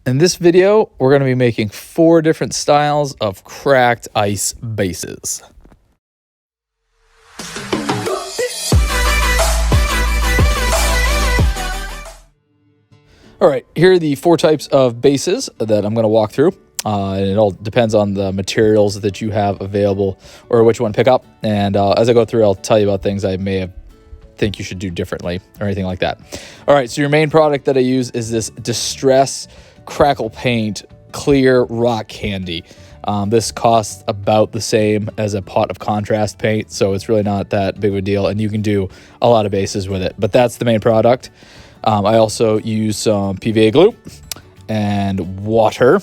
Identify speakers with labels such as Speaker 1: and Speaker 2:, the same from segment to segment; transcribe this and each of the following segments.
Speaker 1: In this video, we're going to be making 4 different styles of cracked ice bases. All right, here are the 4 types of bases that I'm going to walk through. And it all depends on the materials that you have available or which one to pick up. And as I go through, I'll tell you about things I may have think you should do differently or anything like that. All right, so your main product that I use is this Distress Crackle Paint Clear Rock Candy. This costs about the same as a pot of contrast paint, so it's really not that big of a deal, and you can do a lot of bases with it, but that's the main product. I also use some PVA glue and water,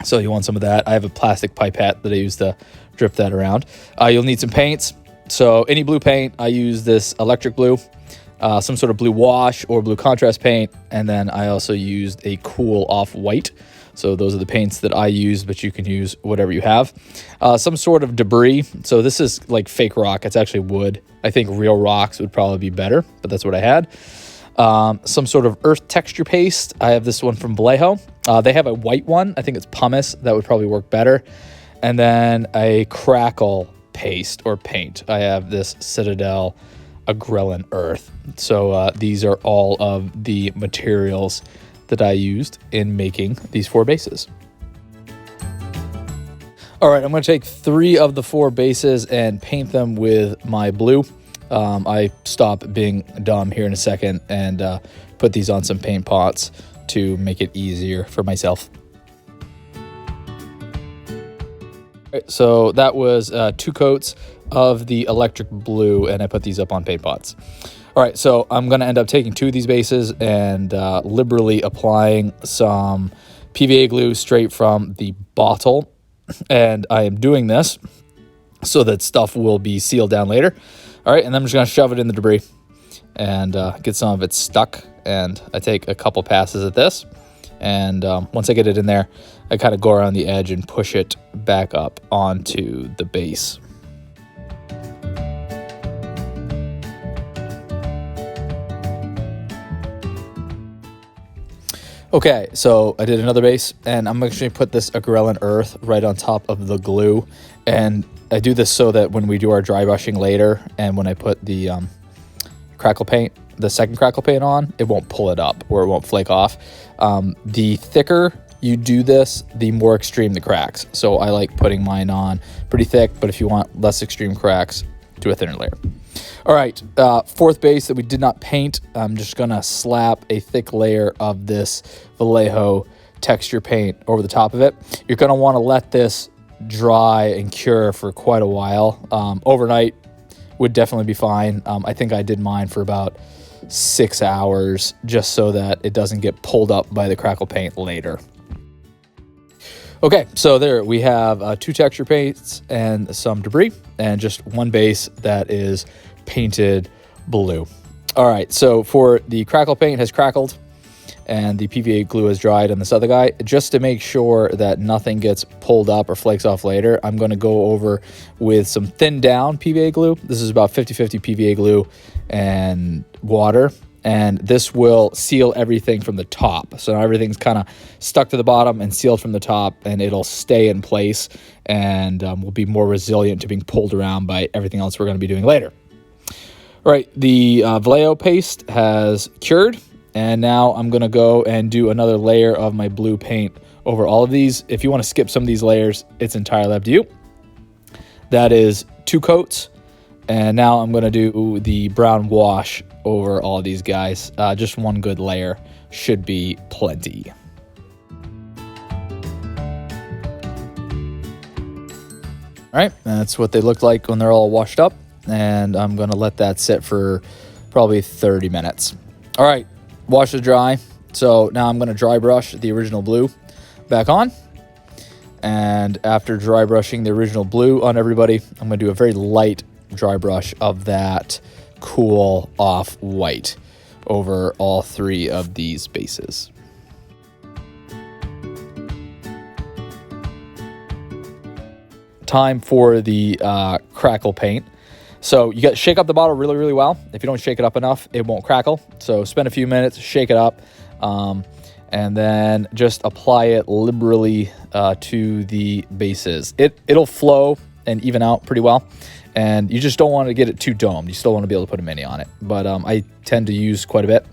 Speaker 1: so you want some of that. I have a plastic pipette that I use to drip that around. You'll need some paints. So any blue paint, I use this electric blue, some sort of blue wash or blue contrast paint, and then I also used a cool off-white. So those are the paints that I use, but you can use whatever you have. Some sort of debris. So this is like fake rock. It's actually wood. I think real rocks would probably be better, but that's what I had. Some sort of earth texture paste. I have this one from Vallejo. They have a white one. I think it's pumice. That would probably work better. And then a crackle paste or paint. I have this Citadel Agrellan Earth. So these are all of the materials that I used in making these 4 bases. All right, I'm going to take 3 of the 4 bases and paint them with my blue. I stop being dumb here in a second and put these on some paint pots to make it easier for myself. So that was 2 coats of the electric blue, and I put these up on paint pots. All right, so I'm going to end up taking 2 of these bases and liberally applying some PVA glue straight from the bottle. And I am doing this so that stuff will be sealed down later. All right, and I'm just going to shove it in the debris and get some of it stuck. And I take a couple passes at this. And once I get it in there, I kind of go around the edge and push it back up onto the base. Okay, so I did another base, and I'm actually put this Agrellan Earth right on top of the glue. And I do this so that when we do our dry brushing later, and when I put the crackle paint, the second crackle paint on, it won't pull it up or it won't flake off. The thicker you do this, the more extreme the cracks. So I like putting mine on pretty thick, but if you want less extreme cracks, do a thinner layer. All right, 4th base that we did not paint, I'm just gonna slap a thick layer of this Vallejo texture paint over the top of it. You're gonna wanna let this dry and cure for quite a while. Overnight would definitely be fine. I think I did mine for about 6 hours just so that it doesn't get pulled up by the crackle paint later. Okay, so there we have 2 texture paints and some debris and just 1 base that is painted blue. All right, so for the crackle paint has crackled and the PVA glue has dried on this other guy. Just to make sure that nothing gets pulled up or flakes off later, I'm going to go over with some thinned down PVA glue. This is about 50-50 PVA glue and water, and this will seal everything from the top. So now everything's kind of stuck to the bottom and sealed from the top, and it'll stay in place and will be more resilient to being pulled around by everything else we're going to be doing later. All right, the Vallejo paste has cured. And now I'm going to go and do another layer of my blue paint over all of these. If you want to skip some of these layers, it's entirely up to you. That is 2 coats. And now I'm going to do the brown wash over all of these guys. Just 1 good layer should be plenty. All right, that's what they look like when they're all washed up. And I'm going to let that sit for probably 30 minutes. All right. Wash it dry. So now I'm going to dry brush the original blue back on. And after dry brushing the original blue on everybody, I'm going to do a very light dry brush of that cool off-white over all 3 of these bases. Time for the crackle paint. So you got to shake up the bottle really, really well. If you don't shake it up enough, it won't crackle. So spend a few minutes, shake it up. and then just apply it liberally to the bases. It'll flow and even out pretty well, and you just don't want to get it too domed. You still want to be able to put a mini on it, but I tend to use quite a bit.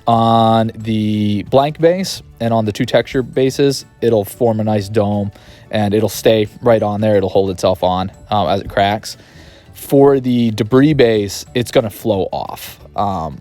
Speaker 1: On the blank base and on the 2 texture bases, it'll form a nice dome, and it'll stay right on there. It'll hold itself on as it cracks. For the debris base, it's going to flow off.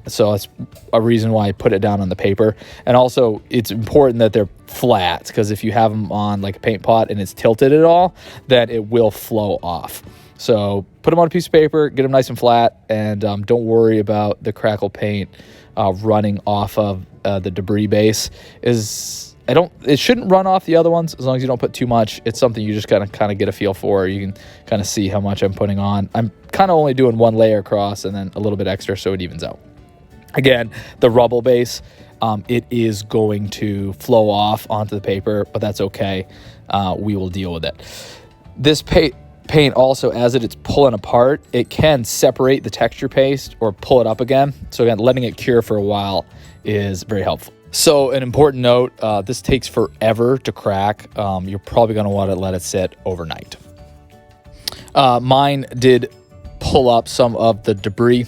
Speaker 1: So that's a reason why I put it down on the paper. And also, it's important that they're flat, because if you have them on like a paint pot and it's tilted at all, then it will flow off. So put them on a piece of paper, get them nice and flat, and don't worry about the crackle paint running off of the debris base. It shouldn't run off the other ones as long as you don't put too much. It's something you just kind of get a feel for. You can kind of see how much I'm putting on. I'm kind of only doing 1 layer across and then a little bit extra so it evens out. Again, the rubble base, it is going to flow off onto the paper, but that's okay. We will deal with it. This paint also, as it's pulling apart, it can separate the texture paste or pull it up again. So again, letting it cure for a while is very helpful. So an important note, this takes forever to crack. You're probably going to want to let it sit overnight. Mine did pull up some of the debris,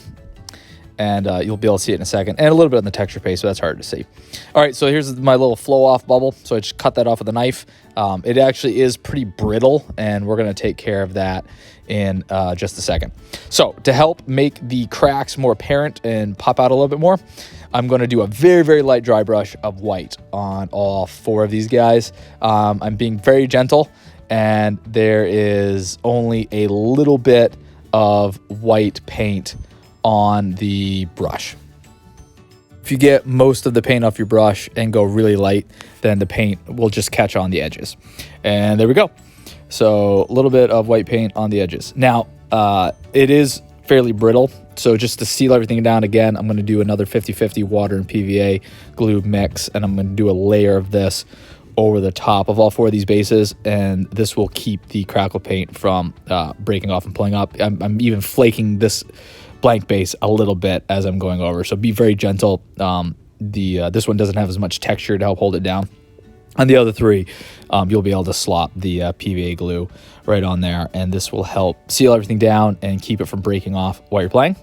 Speaker 1: and you'll be able to see it in a second, and a little bit on the texture paste, so that's hard to see. All right, so here's my little flow off bubble. So I just cut that off with a knife. It actually is pretty brittle, and we're going to take care of that in just a second. So to help make the cracks more apparent and pop out a little bit more, I'm going to do a very, very light dry brush of white on all 4 of these guys. I'm being very gentle, and there is only a little bit of white paint on the brush. If you get most of the paint off your brush and go really light, then the paint will just catch on the edges. And there we go. So a little bit of white paint on the edges. Now, it is fairly brittle, so just to seal everything down again, I'm going to do another 50-50 water and PVA glue mix, and I'm going to do a layer of this over the top of all 4 of these bases, and this will keep the crackle paint from breaking off and pulling up. I'm even flaking this blank base a little bit as I'm going over, so be very gentle. This one doesn't have as much texture to help hold it down. On the other 3, you'll be able to slop the PVA glue right on there, and this will help seal everything down and keep it from breaking off while you're playing.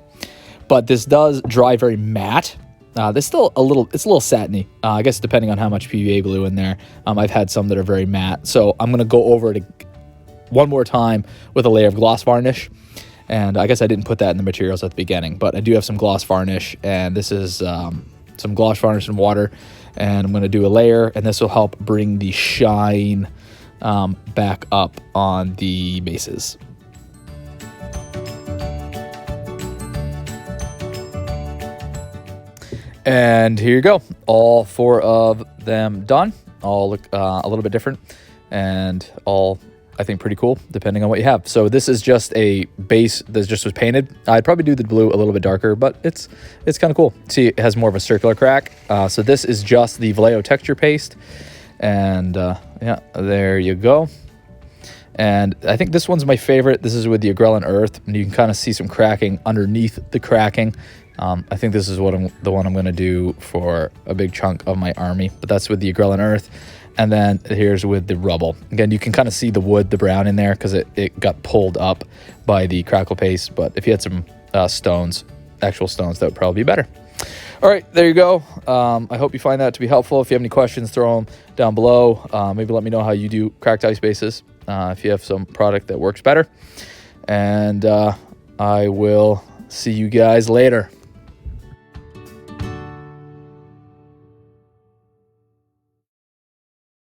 Speaker 1: But this does dry very matte. It's a little satiny, I guess, depending on how much PVA glue in there. I've had some that are very matte, so I'm going to go over it one more time with a layer of gloss varnish. And I guess I didn't put that in the materials at the beginning, but I do have some gloss varnish, and this is some gloss varnish and water, and I'm going to do a layer, and this will help bring the shine back up on the bases. And here you go. All 4 of them done. All look a little bit different, and all, I think, pretty cool, depending on what you have. So this is just a base that just was painted. I'd probably do the blue a little bit darker, but it's kind of cool. See, it has more of a circular crack. So this is just the Vallejo texture paste. And yeah, there you go. And I think this one's my favorite. This is with the Agrellan Earth, and you can kind of see some cracking underneath the cracking. I think this is the one I'm going to do for a big chunk of my army, but that's with the Agrellan Earth. And then here's with the rubble. Again, you can kind of see the wood, the brown in there, because it got pulled up by the crackle paste. But if you had some actual stones, that would probably be better. All right, there you go. I hope you find that to be helpful. If you have any questions, throw them down below. Maybe let me know how you do cracked ice bases, if you have some product that works better. And I will see you guys later.